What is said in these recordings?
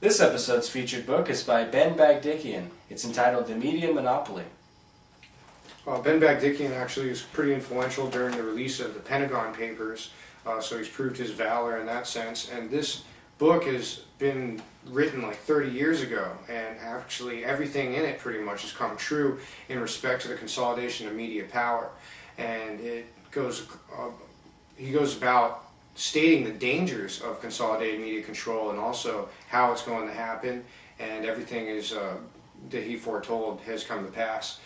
This episode's featured book is by Ben Bagdikian. It's entitled The Media Monopoly. Ben Bagdikian actually was pretty influential during the release of the Pentagon Papers, so he's proved his valor in that sense. And this book has been written like 30 years ago, and actually everything in it pretty much has come true in respect to the consolidation of media power. And he goes about stating the dangers of consolidated media control and also how it's going to happen, and everything is that he foretold has come to pass.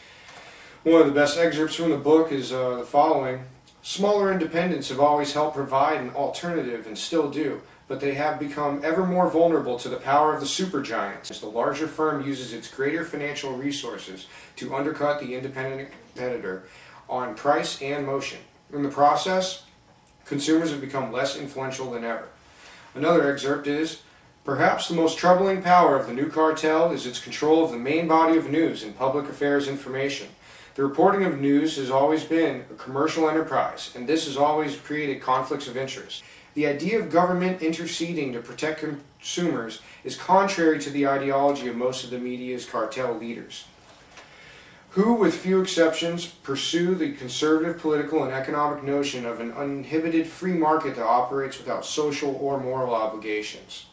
One of the best excerpts from the book is the following. Smaller independents have always helped provide an alternative and still do, but they have become ever more vulnerable to the power of the supergiants as the larger firm uses its greater financial resources to undercut the independent competitor on price and motion. In the process, consumers have become less influential than ever. Another excerpt is, perhaps the most troubling power of the new cartel is its control of the main body of news and public affairs information. The reporting of news has always been a commercial enterprise, and this has always created conflicts of interest. The idea of government interceding to protect consumers is contrary to the ideology of most of the media's cartel leaders, who, with few exceptions, pursue the conservative political and economic notion of an uninhibited free market that operates without social or moral obligations.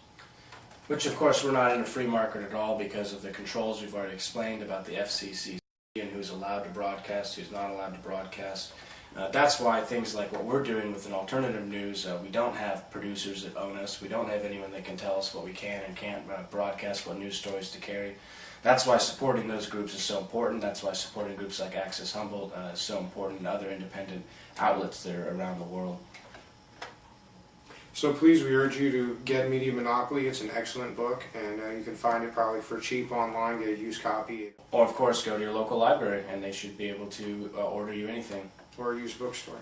Which, of course, we're not in a free market at all because of the controls we've already explained about the FCC and who's allowed to broadcast, who's not allowed to broadcast. That's why things like what we're doing with an alternative news, we don't have producers that own us. We don't have anyone that can tell us what we can and can't broadcast, what news stories to carry. That's why supporting those groups is so important. That's why supporting groups like Access Humboldt is so important, and other independent outlets that are around the world. So please, we urge you to get Media Monopoly. It's an excellent book, and you can find it probably for cheap online, get a used copy. Or, of course, go to your local library, and they should be able to order you anything. Or a used bookstore.